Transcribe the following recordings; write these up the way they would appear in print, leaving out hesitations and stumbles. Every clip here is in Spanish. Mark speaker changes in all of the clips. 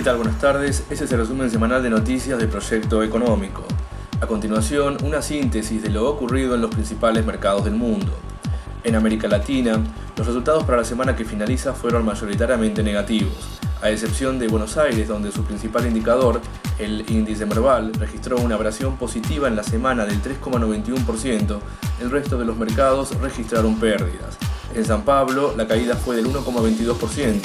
Speaker 1: tal? Buenas tardes. Este es el resumen semanal de noticias del Proyecto Económico. A continuación, una síntesis de lo ocurrido en los principales mercados del mundo. En América Latina, los resultados para la semana que finaliza fueron mayoritariamente negativos, a excepción de Buenos Aires, donde su principal indicador, el índice Merval, registró una variación positiva en la semana del 3,91%, el resto de los mercados registraron pérdidas. En San Pablo, la caída fue del 1,22%,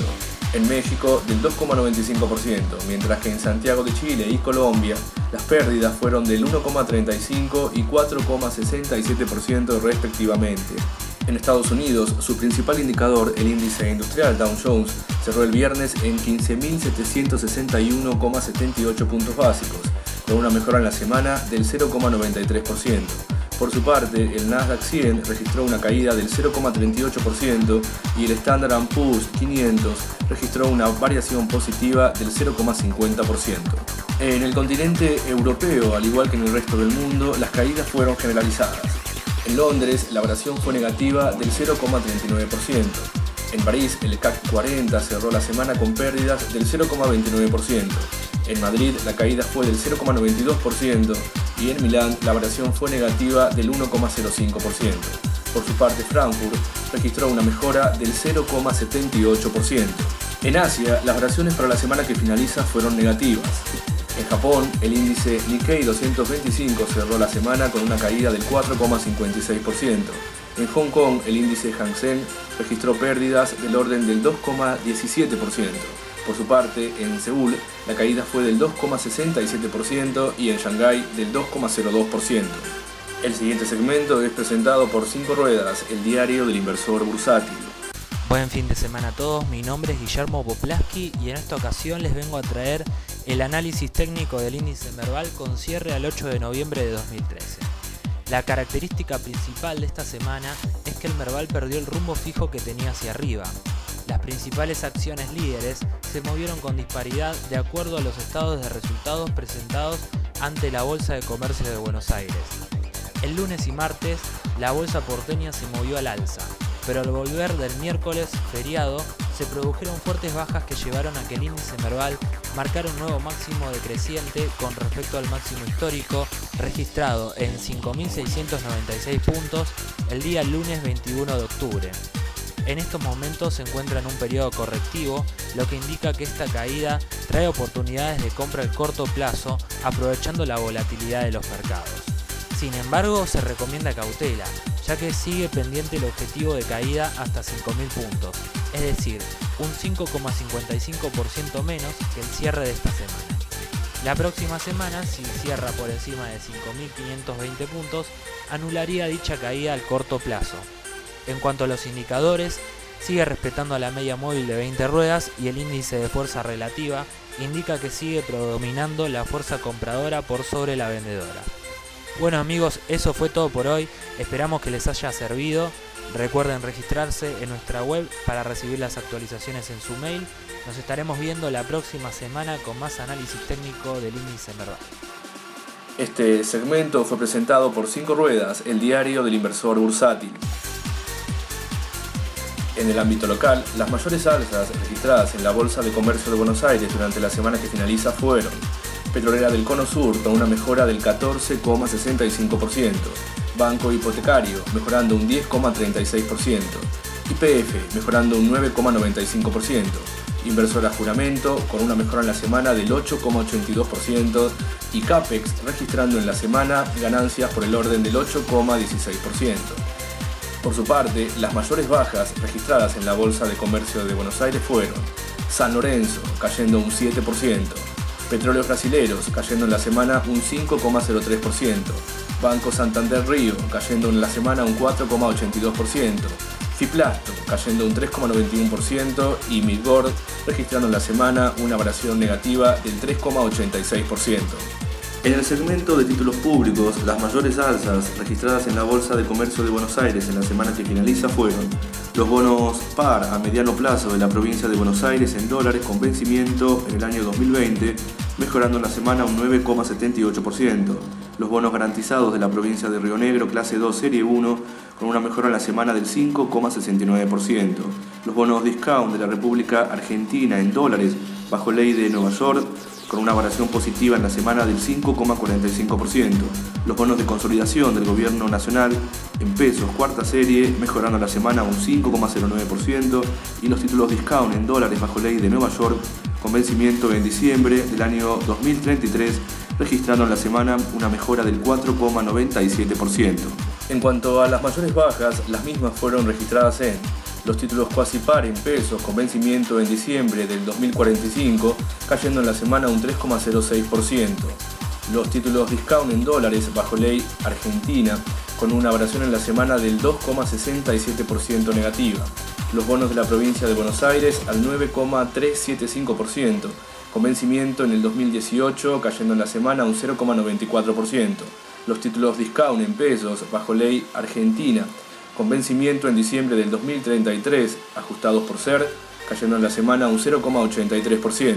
Speaker 1: en México del 2,95%, mientras que en Santiago de Chile y Colombia, las pérdidas fueron del 1,35% y 4,67% respectivamente. En Estados Unidos, su principal indicador, el índice industrial Dow Jones, cerró el viernes en 15.761,78 puntos básicos, con una mejora en la semana del 0,93%. Por su parte, el Nasdaq 100 registró una caída del 0,38% y el Standard & Poor's 500 registró una variación positiva del 0,50%. En el continente europeo, al igual que en el resto del mundo, las caídas fueron generalizadas. En Londres, la variación fue negativa del 0,39%. En París, el CAC 40 cerró la semana con pérdidas del 0,29%. En Madrid, la caída fue del 0,92% y en Milán, la variación fue negativa del 1,05%. Por su parte, Frankfurt registró una mejora del 0,78%. En Asia, las variaciones para la semana que finaliza fueron negativas. En Japón, el índice Nikkei 225 cerró la semana con una caída del 4,56%. En Hong Kong, el índice Hang Seng registró pérdidas del orden del 2,17%. Por su parte, en Seúl, la caída fue del 2,67% y en Shanghái del 2,02%. El siguiente segmento es presentado por 5 Ruedas, el diario del inversor bursátil.
Speaker 2: Buen fin de semana a todos, mi nombre es Guillermo Poplaski y en esta ocasión les vengo a traer el análisis técnico del índice Merval con cierre al 8 de noviembre de 2013. La característica principal de esta semana es que el Merval perdió el rumbo fijo que tenía hacia arriba. Las principales acciones líderes se movieron con disparidad de acuerdo a los estados de resultados presentados ante la Bolsa de Comercio de Buenos Aires. El lunes y martes, la bolsa porteña se movió al alza, pero al volver del miércoles feriado se produjeron fuertes bajas que llevaron a que el índice Merval marcara un nuevo máximo decreciente con respecto al máximo histórico registrado en 5.696 puntos el día lunes 21 de octubre. En estos momentos se encuentra en un periodo correctivo, lo que indica que esta caída trae oportunidades de compra a corto plazo, aprovechando la volatilidad de los mercados. Sin embargo, se recomienda cautela, ya que sigue pendiente el objetivo de caída hasta 5.000 puntos, es decir, un 5,55% menos que el cierre de esta semana. La próxima semana, si cierra por encima de 5.520 puntos, anularía dicha caída al corto plazo. En cuanto a los indicadores, sigue respetando a la media móvil de 20 ruedas y el índice de fuerza relativa indica que sigue predominando la fuerza compradora por sobre la vendedora. Bueno amigos, eso fue todo por hoy, esperamos que les haya servido. Recuerden registrarse en nuestra web para recibir las actualizaciones en su mail. Nos estaremos viendo la próxima semana con más análisis técnico del índice Merval.
Speaker 1: Este segmento fue presentado por 5 Ruedas, el diario del inversor bursátil. En el ámbito local, las mayores alzas registradas en la Bolsa de Comercio de Buenos Aires durante la semana que finaliza fueron: Petrolera del Cono Sur con una mejora del 14,65%, Banco Hipotecario mejorando un 10,36%, YPF mejorando un 9,95%, Inversora Juramento con una mejora en la semana del 8,82% y Capex registrando en la semana ganancias por el orden del 8,16%. Por su parte, las mayores bajas registradas en la Bolsa de Comercio de Buenos Aires fueron: San Lorenzo cayendo un 7%, Petróleos Brasileros cayendo en la semana un 5,03%, Banco Santander Río cayendo en la semana un 4,82%, Fiplasto cayendo un 3,91% y Midgord registrando en la semana una variación negativa del 3,86%. En el segmento de títulos públicos, las mayores alzas registradas en la Bolsa de Comercio de Buenos Aires en la semana que finaliza fueron: los bonos PAR a mediano plazo de la provincia de Buenos Aires en dólares con vencimiento en el año 2020, mejorando en la semana un 9,78%, los bonos garantizados de la provincia de Río Negro clase 2 serie 1 con una mejora en la semana del 5,69%. Los bonos discount de la República Argentina en dólares bajo ley de Nueva York, con una variación positiva en la semana del 5,45%. Los bonos de consolidación del Gobierno Nacional en pesos, cuarta serie, mejorando la semana un 5,09%, y los títulos discount en dólares bajo ley de Nueva York, con vencimiento en diciembre del año 2033, registrando en la semana una mejora del 4,97%. En cuanto a las mayores bajas, las mismas fueron registradas en los títulos quasi par en pesos con vencimiento en diciembre del 2045, cayendo en la semana un 3,06%. Los títulos discount en dólares bajo ley argentina, con una variación en la semana del 2,67% negativa. Los bonos de la provincia de Buenos Aires al 9,375%, con vencimiento en el 2018, cayendo en la semana un 0,94%. Los títulos discount en pesos bajo ley argentina, con vencimiento en diciembre del 2033, ajustados por SER, cayendo en la semana un 0,83%,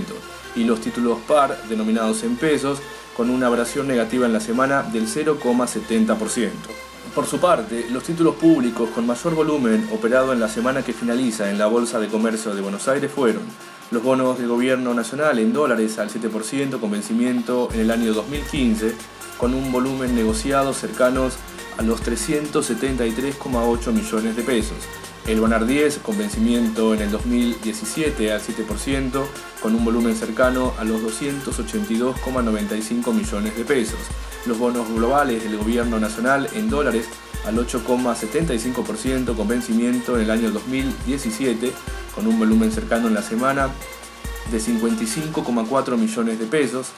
Speaker 1: y los títulos par denominados en pesos, con una variación negativa en la semana del 0,70%. Por su parte, los títulos públicos con mayor volumen operado en la semana que finaliza en la Bolsa de Comercio de Buenos Aires fueron los bonos del Gobierno Nacional en dólares al 7% con vencimiento en el año 2015, con un volumen negociado cercanos a los 373,8 millones de pesos. El Bonar 10 con vencimiento en el 2017 al 7%, con un volumen cercano a los 282,95 millones de pesos. Los bonos globales del Gobierno Nacional en dólares al 8,75% con vencimiento en el año 2017, con un volumen cercano en la semana de 55,4 millones de pesos.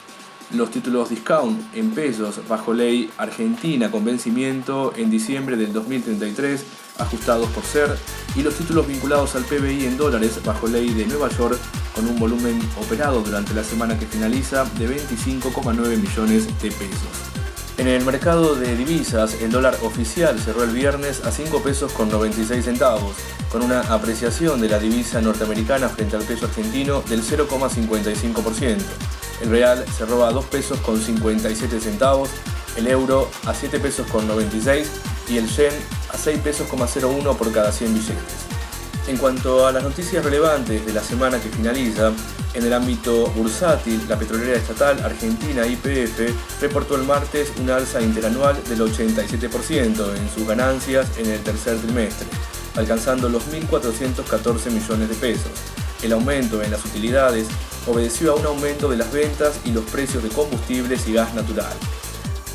Speaker 1: Los títulos discount en pesos bajo ley argentina con vencimiento en diciembre del 2033, ajustados por SER, y los títulos vinculados al PBI en dólares bajo ley de Nueva York, con un volumen operado durante la semana que finaliza de 25,9 millones de pesos. En el mercado de divisas, el dólar oficial cerró el viernes a 5 pesos con 96 centavos, con una apreciación de la divisa norteamericana frente al peso argentino del 0,55%. El real cerró a 2 pesos con 57 centavos, el euro a 7 pesos con 96 y el yen a 6 pesos con 01 por cada 100 billetes. En cuanto a las noticias relevantes de la semana que finaliza, en el ámbito bursátil, la petrolera estatal argentina YPF reportó el martes un alza interanual del 87% en sus ganancias en el tercer trimestre, alcanzando los 1.414 millones de pesos. El aumento en las utilidades obedeció a un aumento de las ventas y los precios de combustibles y gas natural.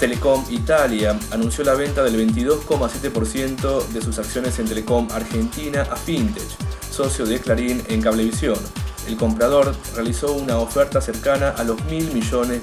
Speaker 1: Telecom Italia anunció la venta del 22,7% de sus acciones en Telecom Argentina a Fintech, socio de Clarín en Cablevisión. El comprador realizó una oferta cercana a los $1.000 millones.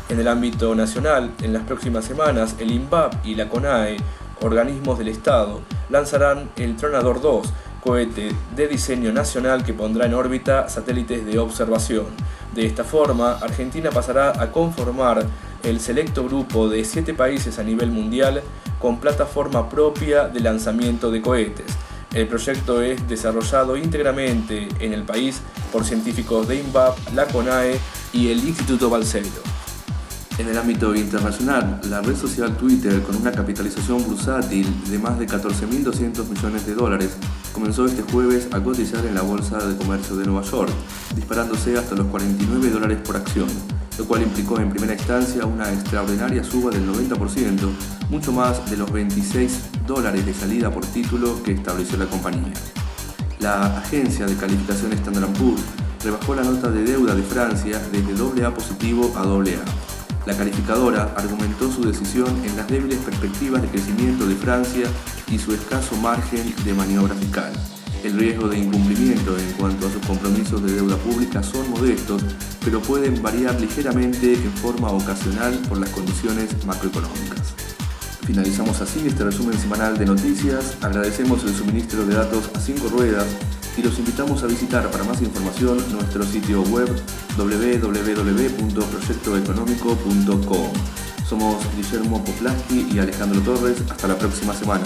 Speaker 1: En el ámbito nacional, en las próximas semanas, el INVAP y la CONAE, organismos del Estado, lanzarán el Tronador 2, cohete de diseño nacional que pondrá en órbita satélites de observación. De esta forma, Argentina pasará a conformar el selecto grupo de 7 países a nivel mundial con plataforma propia de lanzamiento de cohetes. El proyecto es desarrollado íntegramente en el país por científicos de INVAP, la CONAE y el Instituto Balseiro. En el ámbito internacional, la red social Twitter, con una capitalización bursátil de más de 14.200 millones de dólares, comenzó este jueves a cotizar en la Bolsa de Comercio de Nueva York, disparándose hasta los $49 por acción, lo cual implicó en primera instancia una extraordinaria suba del 90%, mucho más de los $26 de salida por título que estableció la compañía. La agencia de calificación Standard & Poor's rebajó la nota de deuda de Francia desde AA positivo a AA. La calificadora argumentó su decisión en las débiles perspectivas de crecimiento de Francia y su escaso margen de maniobra fiscal. El riesgo de incumplimiento en cuanto a sus compromisos de deuda pública son modestos, pero pueden variar ligeramente en forma ocasional por las condiciones macroeconómicas. Finalizamos así este resumen semanal de noticias. Agradecemos el suministro de datos a 5 ruedas y los invitamos a visitar para más información nuestro sitio web www.proyectoeconómico.com. Somos Guillermo Poplaski y Alejandro Torres. Hasta la próxima semana.